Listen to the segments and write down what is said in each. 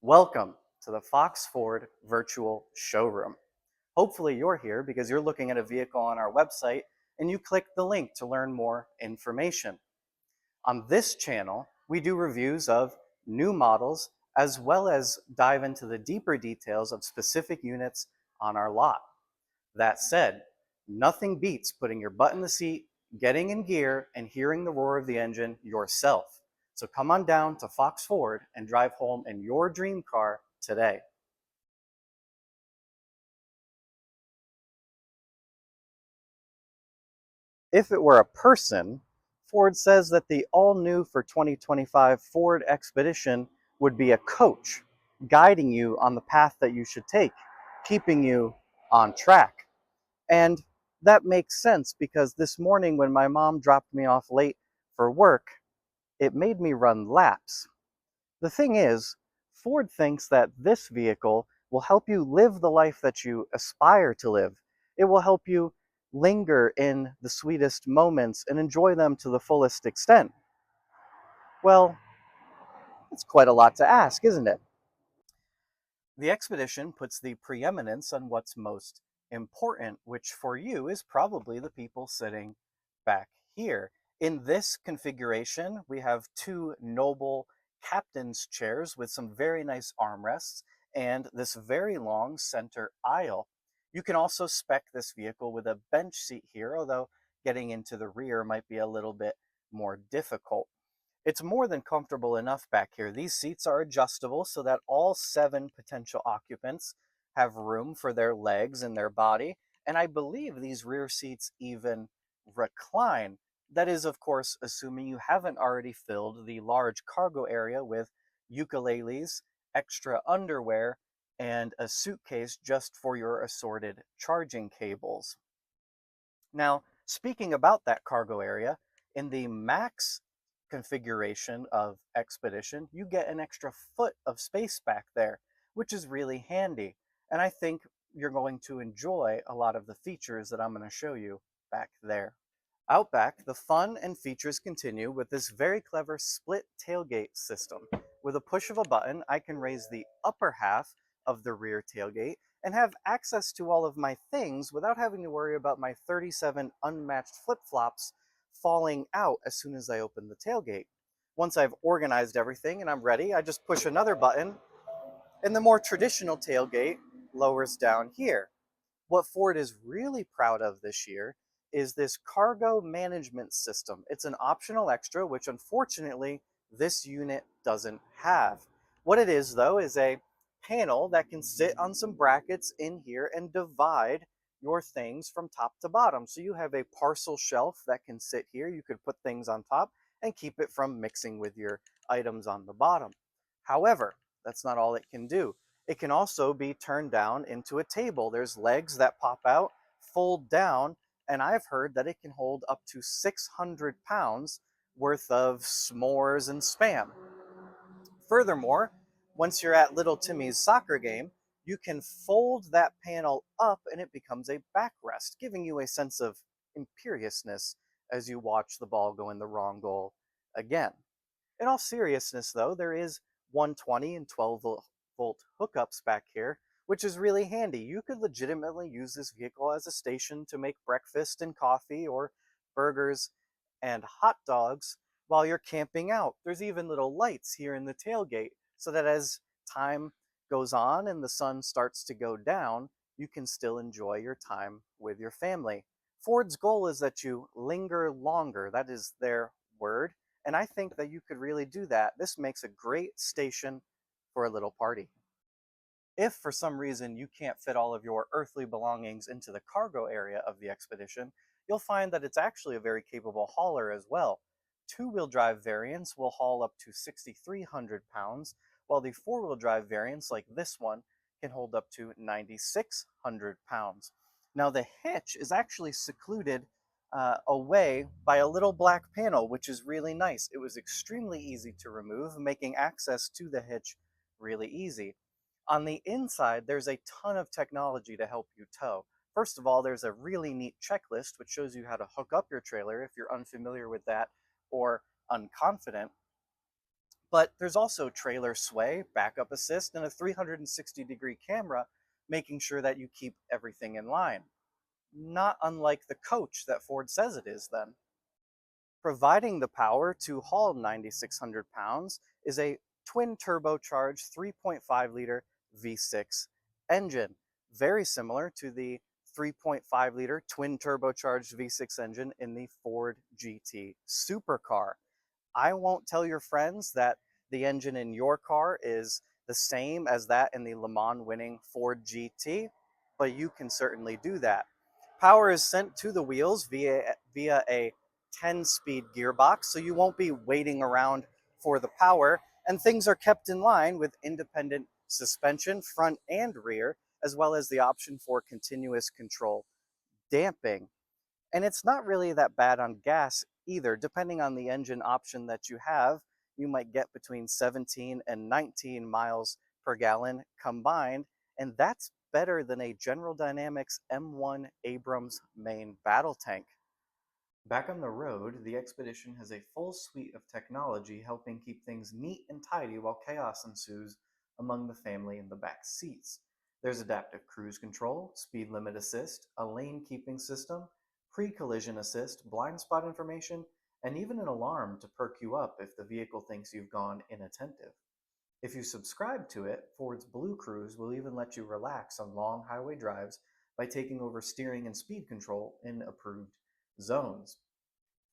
Welcome to the Fox Ford Virtual Showroom. Hopefully you're here because you're looking at a vehicle on our website and you clicked the link to learn more information. On this channel, we do reviews of new models as well as dive into the deeper details of specific units on our lot. That said, nothing beats putting your butt in the seat, getting in gear, and hearing the roar of the engine yourself. So come on down to Fox Ford and drive home in your dream car today. If it were a person, Ford says that the all-new for 2025 Ford Expedition would be a coach, guiding you on the path that you should take, keeping you on track. And that makes sense because this morning when my mom dropped me off late for work, it made me run laps. The thing is, Ford thinks that this vehicle will help you live the life that you aspire to live. It will help you linger in the sweetest moments and enjoy them to the fullest extent. Well, it's quite a lot to ask, isn't it? The expedition puts the preeminence on what's most important, which for you is probably the people sitting back here. In this configuration, we have two noble captain's chairs with some very nice armrests and this very long center aisle. You can also spec this vehicle with a bench seat here, although getting into the rear might be a little bit more difficult. It's more than comfortable enough back here. These seats are adjustable so that all 7 potential occupants have room for their legs and their body. And I believe these rear seats even recline. That is, of course, assuming you haven't already filled the large cargo area with ukuleles, extra underwear, and a suitcase just for your assorted charging cables. Now, speaking about that cargo area, in the max configuration of Expedition, you get an extra foot of space back there, which is really handy. And I think you're going to enjoy a lot of the features that I'm going to show you back there. Out back, the fun and features continue with this very clever split tailgate system. With a push of a button, I can raise the upper half of the rear tailgate and have access to all of my things without having to worry about my 37 unmatched flip-flops falling out as soon as I open the tailgate. Once I've organized everything and I'm ready, I just push another button and the more traditional tailgate lowers down here. What Ford is really proud of this year is this cargo management system. It's an optional extra, which unfortunately this unit doesn't have. What it is, though, is a panel that can sit on some brackets in here and divide your things from top to bottom. So you have a parcel shelf that can sit here. You could put things on top and keep it from mixing with your items on the bottom. However, that's not all it can do. It can also be turned down into a table. There's legs that pop out, fold down, and I've heard that it can hold up to 600 pounds worth of s'mores and spam. Furthermore, once you're at little Timmy's soccer game, you can fold that panel up and it becomes a backrest, giving you a sense of imperiousness as you watch the ball go in the wrong goal again. In all seriousness, though, there is 120 and 12-volt hookups back here, which is really handy. You could legitimately use this vehicle as a station to make breakfast and coffee or burgers and hot dogs while you're camping out. There's even little lights here in the tailgate so that as time goes on and the sun starts to go down, you can still enjoy your time with your family. Ford's goal is that you linger longer. That is their word. And I think that you could really do that. This makes a great station for a little party. If for some reason you can't fit all of your earthly belongings into the cargo area of the Expedition, you'll find that it's actually a very capable hauler as well. Two-wheel drive variants will haul up to 6,300 pounds, while the four-wheel drive variants like this one can hold up to 9,600 pounds. Now the hitch is actually secluded away by a little black panel, which is really nice. It was extremely easy to remove, making access to the hitch really easy. On the inside, there's a ton of technology to help you tow. First of all, there's a really neat checklist which shows you how to hook up your trailer if you're unfamiliar with that or unconfident. But there's also trailer sway, backup assist, and a 360-degree camera, making sure that you keep everything in line. Not unlike the coach that Ford says it is, then. Providing the power to haul 9,600 pounds is a twin turbocharged 3.5-liter V6 engine, very similar to the 3.5-liter twin turbocharged V6 engine in the Ford GT supercar. I won't tell your friends that the engine in your car is the same as that in the Le Mans winning Ford GT, but you can certainly do that. Power is sent to the wheels via a 10-speed gearbox, so you won't be waiting around for the power, and things are kept in line with independent suspension, front and rear, as well as the option for continuous control damping. And it's not really that bad on gas either. Depending on the engine option that you have, you might get between 17 and 19 miles per gallon combined, and that's better than a General Dynamics M1 Abrams main battle tank. Back on the road, the Expedition has a full suite of technology helping keep things neat and tidy while chaos ensues among the family in the back seats. There's adaptive cruise control, speed limit assist, a lane keeping system, pre collision assist, blind spot information, and even an alarm to perk you up if the vehicle thinks you've gone inattentive. If you subscribe to it, Ford's Blue Cruise will even let you relax on long highway drives by taking over steering and speed control in approved zones.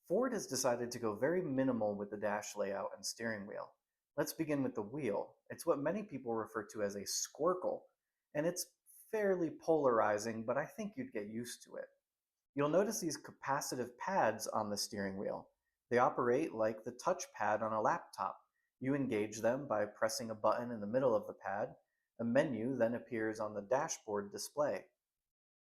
Ford has decided to go very minimal with the dash layout and steering wheel. Let's begin with the wheel. It's what many people refer to as a squircle, and it's fairly polarizing, but I think you'd get used to it. You'll notice these capacitive pads on the steering wheel. They operate like the touch pad on a laptop. You engage them by pressing a button in the middle of the pad. A menu then appears on the dashboard display.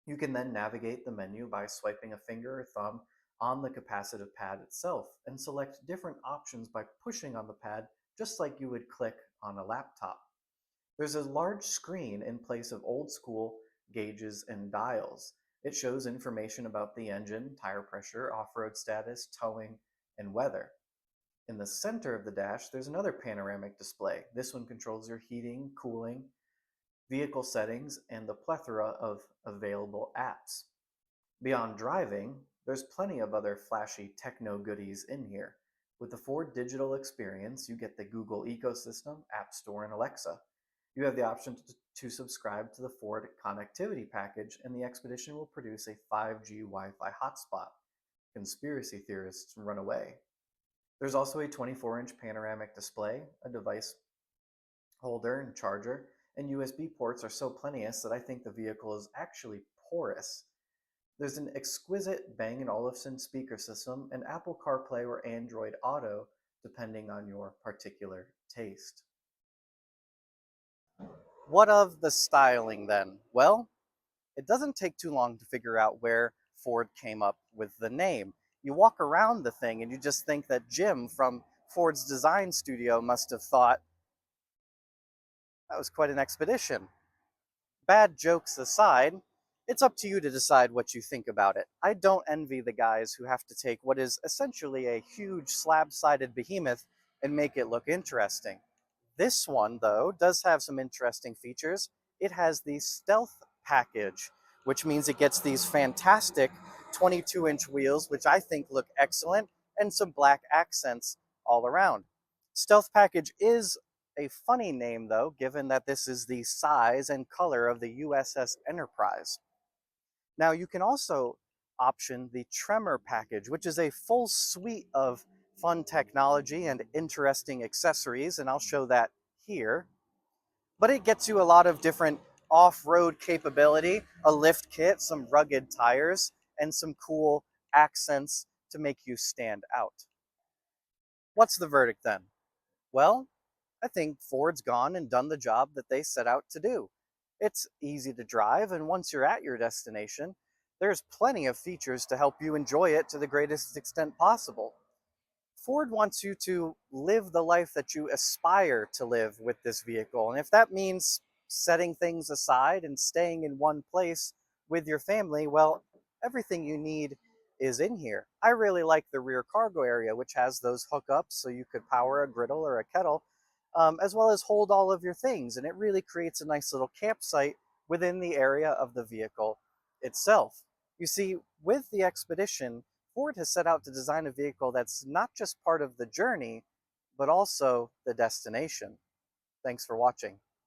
You can then navigate the menu by swiping a finger or thumb on the capacitive pad itself and select different options by pushing on the pad just like you would click on a laptop. There's a large screen in place of old school gauges and dials. It shows information about the engine, tire pressure, off-road status, towing, and weather. In the center of the dash, there's another panoramic display. This one controls your heating, cooling, vehicle settings, and the plethora of available apps. Beyond driving, there's plenty of other flashy techno goodies in here. With the Ford digital experience, you get the Google ecosystem, App Store, and Alexa. You have the option to subscribe to the Ford connectivity package, and the Expedition will produce a 5G Wi Fi hotspot. Conspiracy theorists run away. There's also a 24-inch panoramic display, a device holder and charger, and USB ports are so plenteous that I think the vehicle is actually porous. There's an exquisite Bang & Olufsen speaker system and Apple CarPlay or Android Auto, depending on your particular taste. What of the styling then? Well, it doesn't take too long to figure out where Ford came up with the name. You walk around the thing and you just think that Jim from Ford's design studio must have thought, that was quite an expedition. Bad jokes aside, it's up to you to decide what you think about it. I don't envy the guys who have to take what is essentially a huge slab-sided behemoth and make it look interesting. This one, though, does have some interesting features. It has the Stealth package, which means it gets these fantastic 22-inch wheels, which I think look excellent, and some black accents all around. Stealth package is a funny name, though, given that this is the size and color of the USS Enterprise. Now, you can also option the Tremor package, which is a full suite of fun technology and interesting accessories, and I'll show that here. But it gets you a lot of different off-road capability, a lift kit, some rugged tires, and some cool accents to make you stand out. What's the verdict then? Well, I think Ford's gone and done the job that they set out to do. It's easy to drive, and once you're at your destination, there's plenty of features to help you enjoy it to the greatest extent possible. Ford wants you to live the life that you aspire to live with this vehicle. And if that means setting things aside and staying in one place with your family, well, everything you need is in here. I really like the rear cargo area, which has those hookups so you could power a griddle or a kettle, as well as hold all of your things. And it really creates a nice little campsite within the area of the vehicle itself. You see, with the Expedition, Ford has set out to design a vehicle that's not just part of the journey, but also the destination. Thanks for watching.